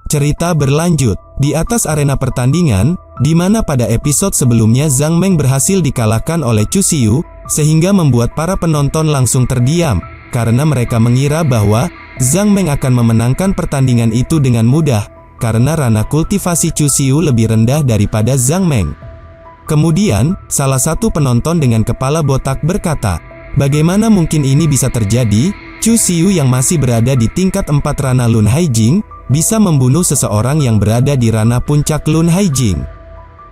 Cerita berlanjut di atas arena pertandingan, di mana pada episode sebelumnya Zhang Meng berhasil dikalahkan oleh Chu Xiu, sehingga membuat para penonton langsung terdiam, karena mereka mengira bahwa Zhang Meng akan memenangkan pertandingan itu dengan mudah, karena ranah kultivasi Chu Xiu lebih rendah daripada Zhang Meng. Kemudian, salah satu penonton dengan kepala botak berkata, "Bagaimana mungkin ini bisa terjadi? Chu Xiu yang masih berada di tingkat 4 ranah Lun Haijing, bisa membunuh seseorang yang berada di ranah puncak Lun Haijing."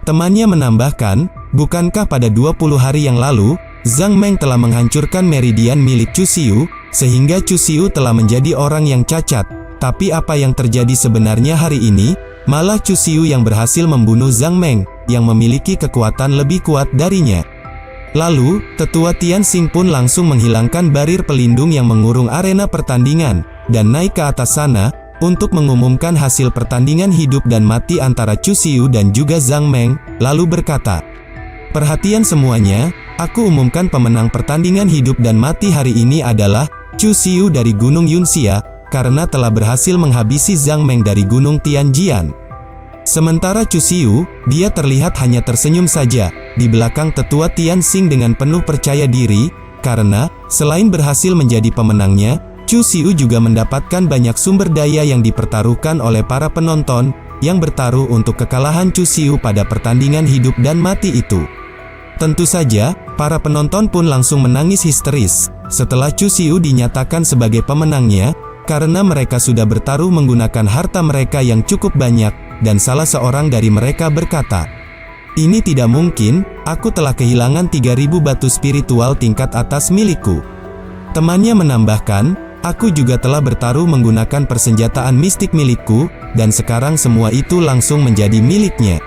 Temannya menambahkan, "Bukankah pada 20 hari yang lalu, Zhang Meng telah menghancurkan meridian milik Chu Xiu, sehingga Chu Xiu telah menjadi orang yang cacat. Tapi apa yang terjadi sebenarnya hari ini? Malah Chu Xiu yang berhasil membunuh Zhang Meng, yang memiliki kekuatan lebih kuat darinya." Lalu, Tetua Tianxing pun langsung menghilangkan barir pelindung yang mengurung arena pertandingan, dan naik ke atas sana, untuk mengumumkan hasil pertandingan hidup dan mati antara Chu Xiu dan juga Zhang Meng, lalu berkata, "Perhatian semuanya, aku umumkan pemenang pertandingan hidup dan mati hari ini adalah Chu Xiu dari Gunung Yunxia, karena telah berhasil menghabisi Zhang Meng dari Gunung Tianjian." Sementara Chu Xiu, dia terlihat hanya tersenyum saja, di belakang Tetua Tianxing dengan penuh percaya diri, karena, selain berhasil menjadi pemenangnya, Chu Xiu juga mendapatkan banyak sumber daya yang dipertaruhkan oleh para penonton, yang bertaruh untuk kekalahan Chu Xiu pada pertandingan hidup dan mati itu. Tentu saja, para penonton pun langsung menangis histeris, setelah Chu Xiu dinyatakan sebagai pemenangnya, karena mereka sudah bertaruh menggunakan harta mereka yang cukup banyak, dan salah seorang dari mereka berkata, "Ini tidak mungkin, aku telah kehilangan 3000 batu spiritual tingkat atas milikku." Temannya menambahkan, "Aku juga telah bertaruh menggunakan persenjataan mistik milikku, dan sekarang semua itu langsung menjadi miliknya."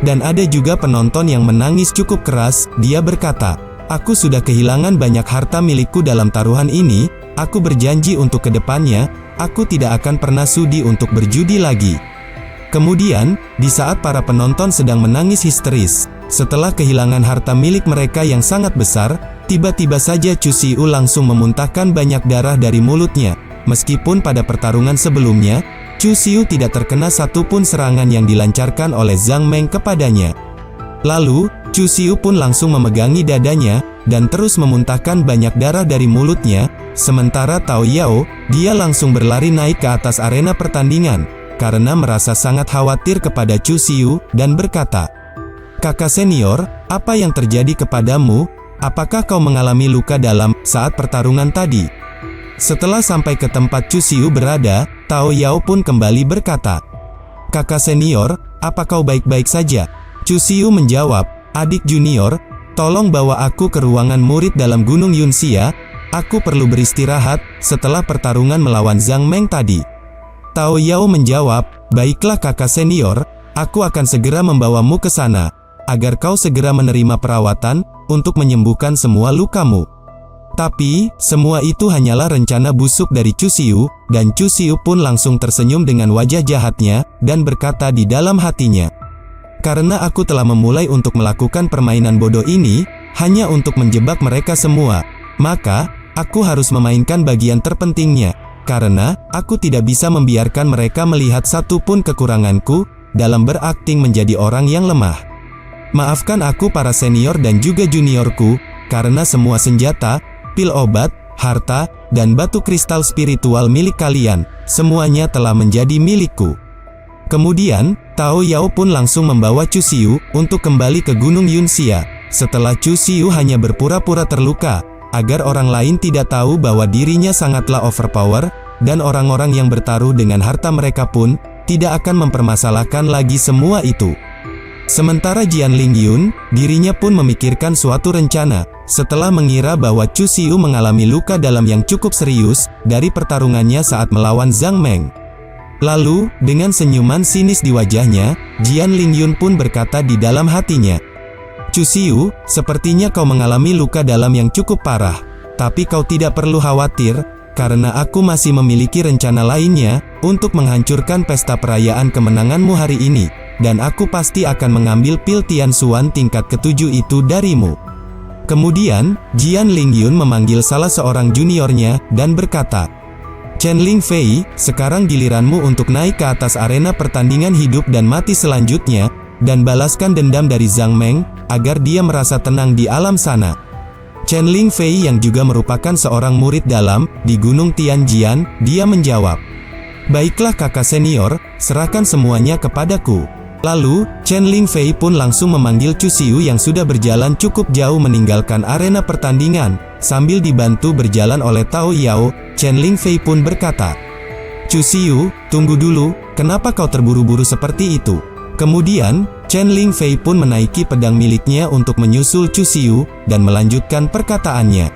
Dan ada juga penonton yang menangis cukup keras, dia berkata, "Aku sudah kehilangan banyak harta milikku dalam taruhan ini, aku berjanji untuk kedepannya, aku tidak akan pernah sudi untuk berjudi lagi." Kemudian, di saat para penonton sedang menangis histeris, setelah kehilangan harta milik mereka yang sangat besar, tiba-tiba saja Chu Xiu langsung memuntahkan banyak darah dari mulutnya. Meskipun pada pertarungan sebelumnya, Chu Xiu tidak terkena satupun serangan yang dilancarkan oleh Zhang Meng kepadanya. Lalu, Chu Xiu pun langsung memegangi dadanya, dan terus memuntahkan banyak darah dari mulutnya, sementara Tao Yao, dia langsung berlari naik ke atas arena pertandingan, karena merasa sangat khawatir kepada Chu Xiu, dan berkata, "Kakak senior, apa yang terjadi kepadamu? Apakah kau mengalami luka dalam saat pertarungan tadi?" Setelah sampai ke tempat Chu Xiu berada, Tao Yao pun kembali berkata, "Kakak senior, apa kau baik-baik saja?" Chu Xiu menjawab, "Adik junior, tolong bawa aku ke ruangan murid dalam Gunung Yunxia, aku perlu beristirahat setelah pertarungan melawan Zhang Meng tadi." Tao Yao menjawab, "Baiklah kakak senior, aku akan segera membawamu ke sana, agar kau segera menerima perawatan, untuk menyembuhkan semua lukamu." Tapi, semua itu hanyalah rencana busuk dari Chu Xiu, dan Chu Xiu pun langsung tersenyum dengan wajah jahatnya, dan berkata di dalam hatinya, "Karena aku telah memulai untuk melakukan permainan bodoh ini, hanya untuk menjebak mereka semua, maka, aku harus memainkan bagian terpentingnya, karena, aku tidak bisa membiarkan mereka melihat satupun kekuranganku, dalam berakting menjadi orang yang lemah. Maafkan aku para senior dan juga juniorku, karena semua senjata, pil obat, harta, dan batu kristal spiritual milik kalian, semuanya telah menjadi milikku." Kemudian, Tao Yao pun langsung membawa Chu Xiu, untuk kembali ke Gunung Yunxia, setelah Chu Xiu hanya berpura-pura terluka, agar orang lain tidak tahu bahwa dirinya sangatlah overpower, dan orang-orang yang bertaruh dengan harta mereka pun, tidak akan mempermasalahkan lagi semua itu. Sementara Jian Lingyun, dirinya pun memikirkan suatu rencana, setelah mengira bahwa Chu Xiu mengalami luka dalam yang cukup serius, dari pertarungannya saat melawan Zhang Meng. Lalu, dengan senyuman sinis di wajahnya, Jian Lingyun pun berkata di dalam hatinya, "Chu Xiu, sepertinya kau mengalami luka dalam yang cukup parah, tapi kau tidak perlu khawatir, karena aku masih memiliki rencana lainnya, untuk menghancurkan pesta perayaan kemenanganmu hari ini, dan aku pasti akan mengambil pil Tian Xuan tingkat ke-7 itu darimu." Kemudian, Jian Lingyun memanggil salah seorang juniornya, dan berkata, Chen Lingfei, sekarang giliranmu untuk naik ke atas arena pertandingan hidup dan mati selanjutnya, dan balaskan dendam dari Zhang Meng, agar dia merasa tenang di alam sana. Chen Lingfei yang juga merupakan seorang murid dalam, di Gunung Tianjian, dia menjawab, "Baiklah kakak senior, serahkan semuanya kepadaku." Lalu, Chen Lingfei pun langsung memanggil Chu Xiu yang sudah berjalan cukup jauh meninggalkan arena pertandingan. Sambil dibantu berjalan oleh Tao Yao, Chen Lingfei pun berkata, "Chu Xiu, tunggu dulu, kenapa kau terburu-buru seperti itu?" Kemudian, Chen Lingfei pun menaiki pedang miliknya untuk menyusul Chu Xiu, dan melanjutkan perkataannya.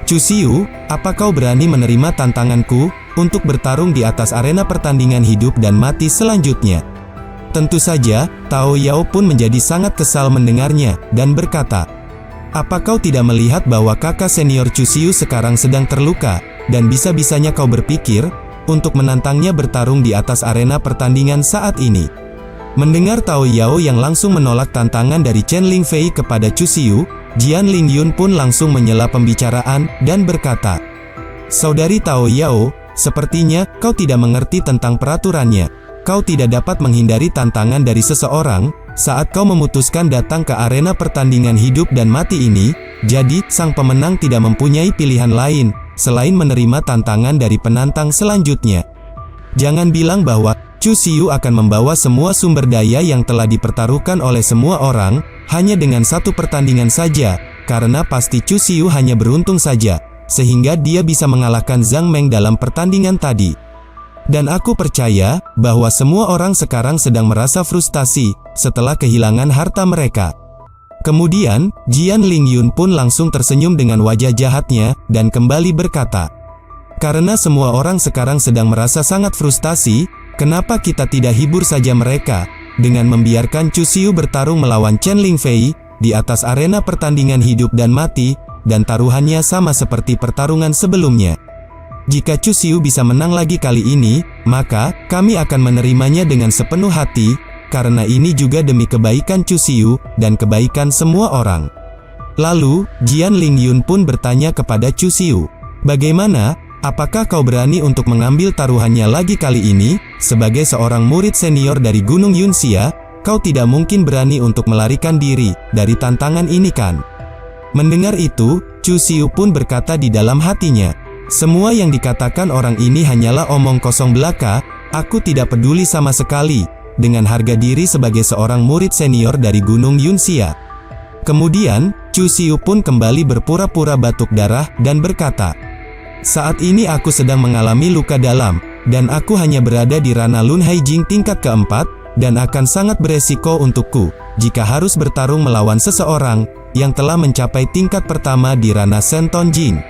"Chu Xiu, apa kau berani menerima tantanganku, untuk bertarung di atas arena pertandingan hidup dan mati selanjutnya?" Tentu saja, Tao Yao pun menjadi sangat kesal mendengarnya, dan berkata, "Apa kau tidak melihat bahwa kakak senior Chu Xiu sekarang sedang terluka, dan bisa-bisanya kau berpikir, untuk menantangnya bertarung di atas arena pertandingan saat ini?" Mendengar Tao Yao yang langsung menolak tantangan dari Chen Lingfei kepada Chu Xiu, Jian Lingyun pun langsung menyela pembicaraan, dan berkata, "Saudari Tao Yao, sepertinya kau tidak mengerti tentang peraturannya. Kau tidak dapat menghindari tantangan dari seseorang, saat kau memutuskan datang ke arena pertandingan hidup dan mati ini, jadi sang pemenang tidak mempunyai pilihan lain, selain menerima tantangan dari penantang selanjutnya. Jangan bilang bahwa Chu Xiu akan membawa semua sumber daya yang telah dipertaruhkan oleh semua orang, hanya dengan satu pertandingan saja, karena pasti Chu Xiu hanya beruntung saja, sehingga dia bisa mengalahkan Zhang Meng dalam pertandingan tadi. Dan aku percaya, bahwa semua orang sekarang sedang merasa frustasi, setelah kehilangan harta mereka." Kemudian, Jian Lingyun pun langsung tersenyum dengan wajah jahatnya, dan kembali berkata, "Karena semua orang sekarang sedang merasa sangat frustasi, kenapa kita tidak hibur saja mereka, dengan membiarkan Chu Xiu bertarung melawan Chen Lingfei, di atas arena pertandingan hidup dan mati, dan taruhannya sama seperti pertarungan sebelumnya. Jika Chu Xiu bisa menang lagi kali ini, maka kami akan menerimanya dengan sepenuh hati, karena ini juga demi kebaikan Chu Xiu, dan kebaikan semua orang." Lalu, Jian Lingyun pun bertanya kepada Chu Xiu, "Bagaimana, apakah kau berani untuk mengambil taruhannya lagi kali ini? Sebagai seorang murid senior dari Gunung Yunxia, kau tidak mungkin berani untuk melarikan diri dari tantangan ini kan?" Mendengar itu, Chu Xiu pun berkata di dalam hatinya, "Semua yang dikatakan orang ini hanyalah omong kosong belaka, aku tidak peduli sama sekali, dengan harga diri sebagai seorang murid senior dari Gunung Yunxia." Kemudian, Chu Xiu pun kembali berpura-pura batuk darah, dan berkata, "Saat ini aku sedang mengalami luka dalam, dan aku hanya berada di ranah Lun Haijing tingkat keempat, dan akan sangat beresiko untukku, jika harus bertarung melawan seseorang, yang telah mencapai tingkat pertama di ranah Senton Jing.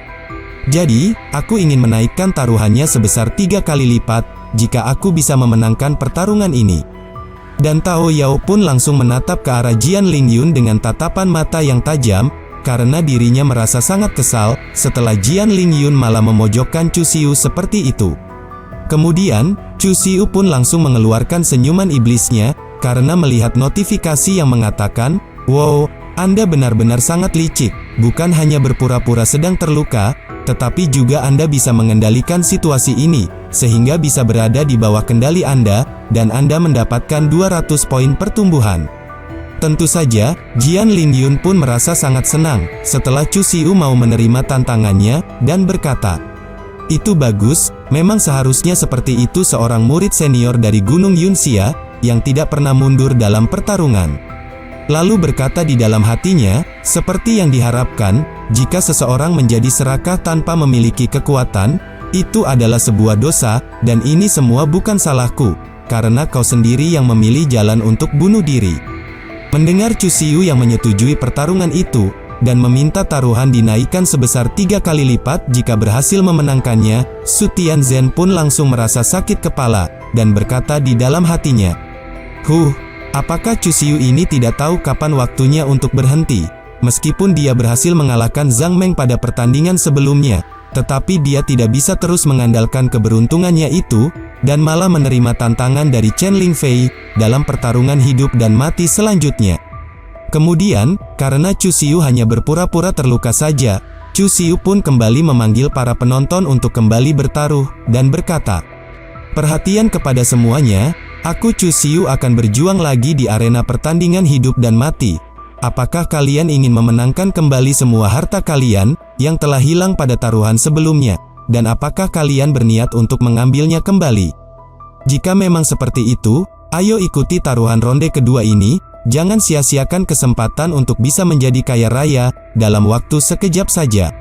Jadi, aku ingin menaikkan taruhannya sebesar 3 kali lipat, jika aku bisa memenangkan pertarungan ini." Dan Tao Yao pun langsung menatap ke arah Jian Lingyun dengan tatapan mata yang tajam, karena dirinya merasa sangat kesal, setelah Jian Lingyun malah memojokkan Chu Xiu seperti itu. Kemudian, Chu Xiu pun langsung mengeluarkan senyuman iblisnya, karena melihat notifikasi yang mengatakan, "Wow, Anda benar-benar sangat licik, bukan hanya berpura-pura sedang terluka, tetapi juga Anda bisa mengendalikan situasi ini, sehingga bisa berada di bawah kendali Anda, dan Anda mendapatkan 200 poin pertumbuhan." Tentu saja, Jian Lingyun pun merasa sangat senang, setelah Chu Xiu mau menerima tantangannya, dan berkata, "Itu bagus, memang seharusnya seperti itu seorang murid senior dari Gunung Yunxia, yang tidak pernah mundur dalam pertarungan." Lalu berkata di dalam hatinya, seperti yang diharapkan, jika seseorang menjadi serakah tanpa memiliki kekuatan, itu adalah sebuah dosa, dan ini semua bukan salahku, karena kau sendiri yang memilih jalan untuk bunuh diri. Mendengar Chu Xiu yang menyetujui pertarungan itu, dan meminta taruhan dinaikkan sebesar 3 kali lipat jika berhasil memenangkannya, Su Tianzhen pun langsung merasa sakit kepala, dan berkata di dalam hatinya, apakah Chu Xiu ini tidak tahu kapan waktunya untuk berhenti? Meskipun dia berhasil mengalahkan Zhang Meng pada pertandingan sebelumnya, tetapi dia tidak bisa terus mengandalkan keberuntungannya itu, dan malah menerima tantangan dari Chen Lingfei, dalam pertarungan hidup dan mati selanjutnya. Kemudian, karena Chu Xiu hanya berpura-pura terluka saja, Chu Xiu pun kembali memanggil para penonton untuk kembali bertaruh, dan berkata, "Perhatian kepada semuanya, aku Chu Xiu akan berjuang lagi di arena pertandingan hidup dan mati. Apakah kalian ingin memenangkan kembali semua harta kalian, yang telah hilang pada taruhan sebelumnya? Dan apakah kalian berniat untuk mengambilnya kembali? Jika memang seperti itu, ayo ikuti taruhan ronde kedua ini. Jangan sia-siakan kesempatan untuk bisa menjadi kaya raya, dalam waktu sekejap saja."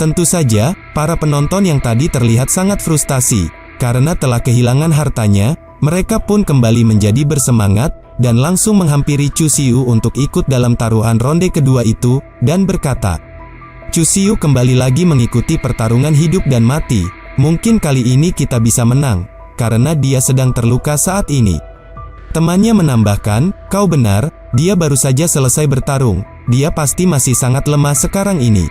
Tentu saja, para penonton yang tadi terlihat sangat frustasi, karena telah kehilangan hartanya, mereka pun kembali menjadi bersemangat, dan langsung menghampiri Chu Xiu untuk ikut dalam taruhan ronde kedua itu, dan berkata, "Chu Xiu kembali lagi mengikuti pertarungan hidup dan mati, mungkin kali ini kita bisa menang, karena dia sedang terluka saat ini." Temannya menambahkan, "Kau benar, dia baru saja selesai bertarung, dia pasti masih sangat lemah sekarang ini."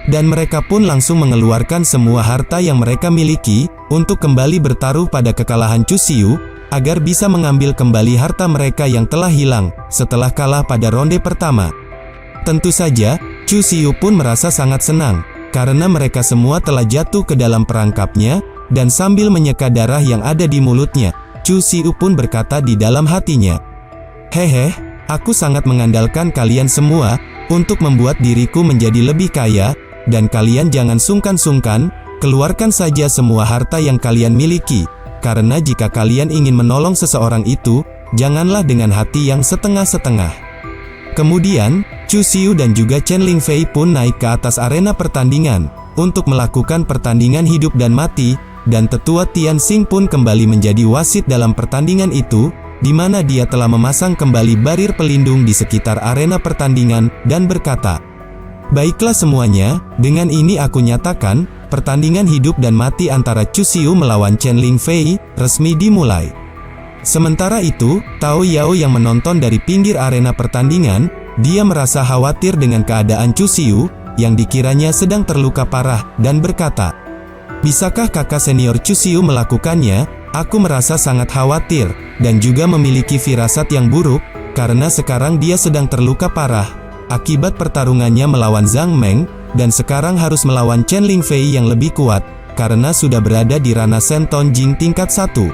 Dan mereka pun langsung mengeluarkan semua harta yang mereka miliki, untuk kembali bertaruh pada kekalahan Chu Xiu, agar bisa mengambil kembali harta mereka yang telah hilang, setelah kalah pada ronde pertama. Tentu saja, Chu Xiu pun merasa sangat senang, karena mereka semua telah jatuh ke dalam perangkapnya, dan sambil menyeka darah yang ada di mulutnya, Chu Xiu pun berkata di dalam hatinya, "Hehe, aku sangat mengandalkan kalian semua, untuk membuat diriku menjadi lebih kaya, dan kalian jangan sungkan-sungkan, keluarkan saja semua harta yang kalian miliki, karena jika kalian ingin menolong seseorang itu, janganlah dengan hati yang setengah-setengah." Kemudian, Chu Xiu dan juga Chen Lingfei pun naik ke atas arena pertandingan, untuk melakukan pertandingan hidup dan mati, dan tetua Tian Xing pun kembali menjadi wasit dalam pertandingan itu, di mana dia telah memasang kembali barir pelindung di sekitar arena pertandingan, dan berkata, "Baiklah semuanya, dengan ini aku nyatakan, pertandingan hidup dan mati antara Chu Xiu melawan Chen Lingfei, resmi dimulai." Sementara itu, Tao Yao yang menonton dari pinggir arena pertandingan, dia merasa khawatir dengan keadaan Chu Xiu, yang dikiranya sedang terluka parah, dan berkata, "Bisakah kakak senior Chu Xiu melakukannya? Aku merasa sangat khawatir, dan juga memiliki firasat yang buruk, karena sekarang dia sedang terluka parah, akibat pertarungannya melawan Zhang Meng, dan sekarang harus melawan Chen Lingfei yang lebih kuat, karena sudah berada di ranah Senton Jing tingkat 1.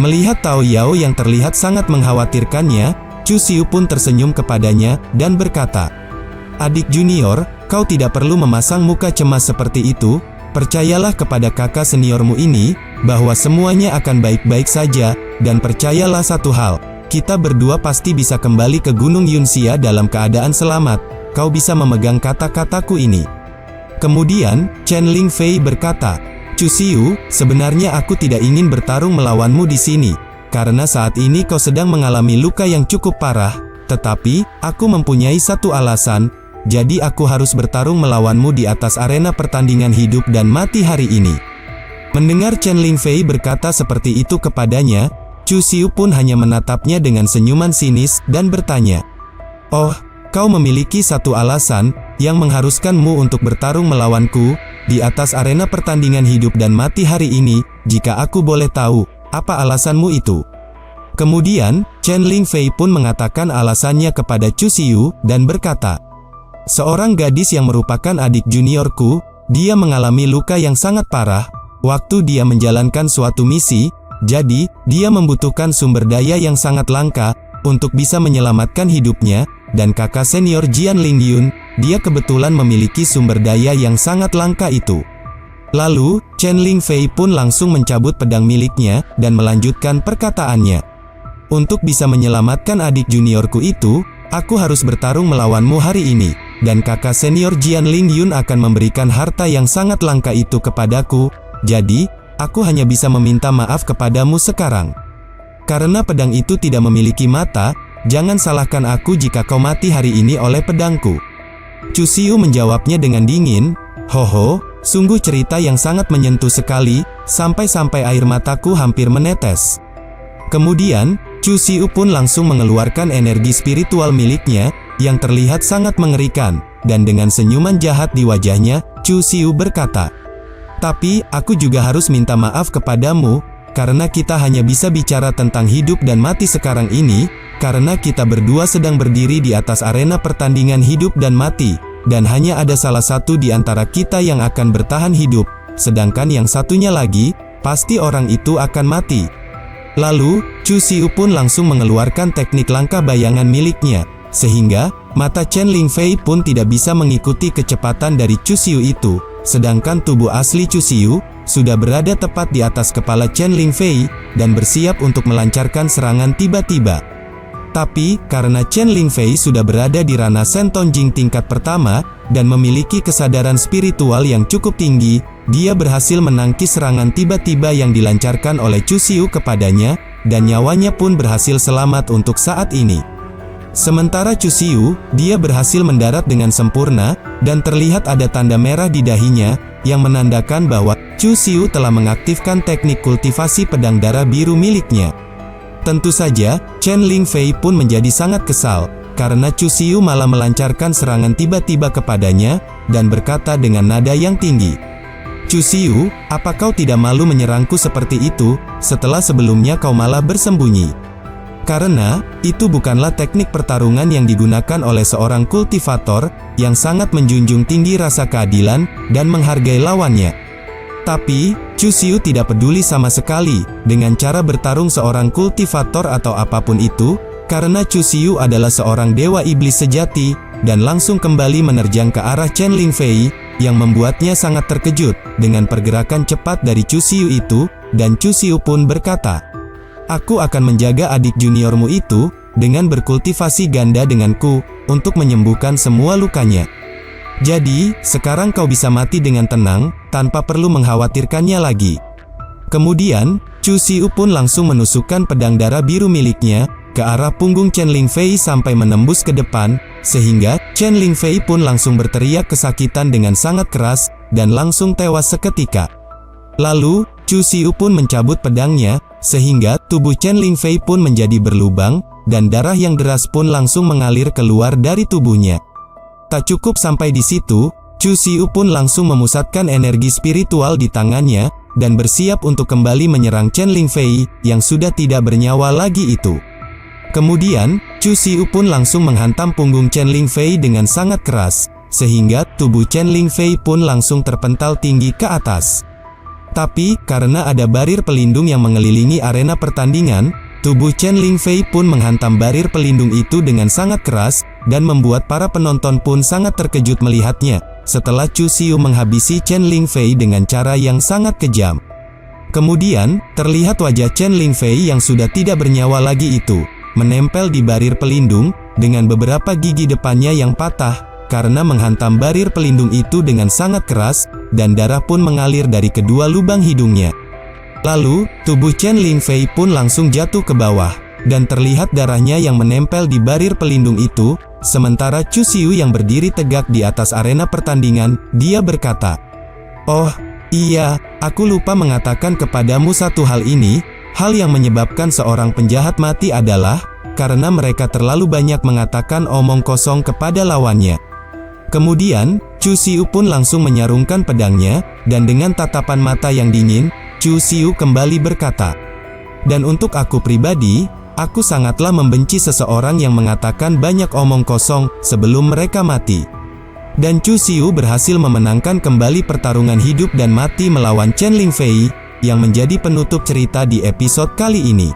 Melihat Tao Yao yang terlihat sangat mengkhawatirkannya, Chu Xiu pun tersenyum kepadanya, dan berkata, "Adik junior, kau tidak perlu memasang muka cemas seperti itu. Percayalah kepada kakak seniormu ini, bahwa semuanya akan baik-baik saja, dan percayalah satu hal, kita berdua pasti bisa kembali ke Gunung Yunxia dalam keadaan selamat. Kau bisa memegang kata-kataku ini." Kemudian, Chen Lingfei berkata, "Chu Xiu, sebenarnya aku tidak ingin bertarung melawanmu di sini, karena saat ini kau sedang mengalami luka yang cukup parah, tetapi, aku mempunyai satu alasan. Jadi aku harus bertarung melawanmu di atas arena pertandingan hidup dan mati hari ini." Mendengar Chen Lingfei berkata seperti itu kepadanya, Chu Xiu pun hanya menatapnya dengan senyuman sinis, dan bertanya, "Oh, kau memiliki satu alasan, yang mengharuskanmu untuk bertarung melawanku, di atas arena pertandingan hidup dan mati hari ini, jika aku boleh tahu, apa alasanmu itu?" Kemudian, Chen Lingfei pun mengatakan alasannya kepada Chu Xiu, dan berkata, "Seorang gadis yang merupakan adik juniorku, dia mengalami luka yang sangat parah, waktu dia menjalankan suatu misi, jadi, dia membutuhkan sumber daya yang sangat langka, untuk bisa menyelamatkan hidupnya, dan kakak senior Jian Lingyun, dia kebetulan memiliki sumber daya yang sangat langka itu." Lalu, Chen Lingfei pun langsung mencabut pedang miliknya, dan melanjutkan perkataannya, "Untuk bisa menyelamatkan adik juniorku itu, aku harus bertarung melawanmu hari ini, dan kakak senior Jian Lingyun akan memberikan harta yang sangat langka itu kepadaku, jadi, aku hanya bisa meminta maaf kepadamu sekarang. Karena pedang itu tidak memiliki mata, jangan salahkan aku jika kau mati hari ini oleh pedangku." Chu Xiu menjawabnya dengan dingin, "Hoho, sungguh cerita yang sangat menyentuh sekali, sampai-sampai air mataku hampir menetes." Kemudian, Chu Xiu pun langsung mengeluarkan energi spiritual miliknya, yang terlihat sangat mengerikan, dan dengan senyuman jahat di wajahnya, Chu Xiu berkata, "Tapi, aku juga harus minta maaf kepadamu, karena kita hanya bisa bicara tentang hidup dan mati sekarang ini, karena kita berdua sedang berdiri di atas arena pertandingan hidup dan mati, dan hanya ada salah satu di antara kita yang akan bertahan hidup, sedangkan yang satunya lagi, pasti orang itu akan mati. Lalu, Chu Xiu pun langsung mengeluarkan teknik langkah bayangan miliknya, sehingga mata Chen Lingfei pun tidak bisa mengikuti kecepatan dari Chu Xiu itu, sedangkan tubuh asli Chu Xiu sudah berada tepat di atas kepala Chen Lingfei dan bersiap untuk melancarkan serangan tiba-tiba. Tapi, karena Chen Lingfei sudah berada di ranah Shenton Jing tingkat pertama, dan memiliki kesadaran spiritual yang cukup tinggi, dia berhasil menangkis serangan tiba-tiba yang dilancarkan oleh Chu Xiu kepadanya, dan nyawanya pun berhasil selamat untuk saat ini. Sementara Chu Xiu, dia berhasil mendarat dengan sempurna, dan terlihat ada tanda merah di dahinya, yang menandakan bahwa Chu Xiu telah mengaktifkan teknik kultivasi pedang darah biru miliknya. Tentu saja, Chen Lingfei pun menjadi sangat kesal, karena Chu Xiu malah melancarkan serangan tiba-tiba kepadanya, dan berkata dengan nada yang tinggi, "Chu Xiu, apa kau tidak malu menyerangku seperti itu, setelah sebelumnya kau malah bersembunyi? Karena, itu bukanlah teknik pertarungan yang digunakan oleh seorang kultivator, yang sangat menjunjung tinggi rasa keadilan, dan menghargai lawannya." Tapi, Chu Xiu tidak peduli sama sekali dengan cara bertarung seorang kultivator atau apapun itu, karena Chu Xiu adalah seorang dewa iblis sejati, dan langsung kembali menerjang ke arah Chen Lingfei, yang membuatnya sangat terkejut dengan pergerakan cepat dari Chu Xiu itu, dan Chu Xiu pun berkata, "Aku akan menjaga adik juniormu itu, dengan berkultivasi ganda denganku, untuk menyembuhkan semua lukanya. Jadi, sekarang kau bisa mati dengan tenang, tanpa perlu mengkhawatirkannya lagi." Kemudian, Chu Xiu pun langsung menusukkan pedang darah biru miliknya, ke arah punggung Chen Lingfei sampai menembus ke depan, sehingga Chen Lingfei pun langsung berteriak kesakitan dengan sangat keras, dan langsung tewas seketika. Lalu, Chu Xiu pun mencabut pedangnya, sehingga tubuh Chen Lingfei pun menjadi berlubang, dan darah yang deras pun langsung mengalir keluar dari tubuhnya. Tak cukup sampai di situ, Chu Xiu pun langsung memusatkan energi spiritual di tangannya, dan bersiap untuk kembali menyerang Chen Lingfei, yang sudah tidak bernyawa lagi itu. Kemudian, Chu Xiu pun langsung menghantam punggung Chen Lingfei dengan sangat keras, sehingga tubuh Chen Lingfei pun langsung terpental tinggi ke atas. Tapi, karena ada barir pelindung yang mengelilingi arena pertandingan, tubuh Chen Lingfei pun menghantam barir pelindung itu dengan sangat keras, dan membuat para penonton pun sangat terkejut melihatnya, setelah Chu Xiu menghabisi Chen Lingfei dengan cara yang sangat kejam. Kemudian, terlihat wajah Chen Lingfei yang sudah tidak bernyawa lagi itu, menempel di barir pelindung, dengan beberapa gigi depannya yang patah, karena menghantam barir pelindung itu dengan sangat keras, dan darah pun mengalir dari kedua lubang hidungnya. Lalu, tubuh Chen Lingfei pun langsung jatuh ke bawah, dan terlihat darahnya yang menempel di barir pelindung itu, sementara Chu Xiu yang berdiri tegak di atas arena pertandingan, dia berkata, "Oh, iya, aku lupa mengatakan kepadamu satu hal ini, hal yang menyebabkan seorang penjahat mati adalah, karena mereka terlalu banyak mengatakan omong kosong kepada lawannya." Kemudian, Chu Xiu pun langsung menyarungkan pedangnya, dan dengan tatapan mata yang dingin, Chu Xiu kembali berkata, "Dan untuk aku pribadi, aku sangatlah membenci seseorang yang mengatakan banyak omong kosong sebelum mereka mati." Dan Chu Xiu berhasil memenangkan kembali pertarungan hidup dan mati melawan Chen Lingfei, yang menjadi penutup cerita di episode kali ini.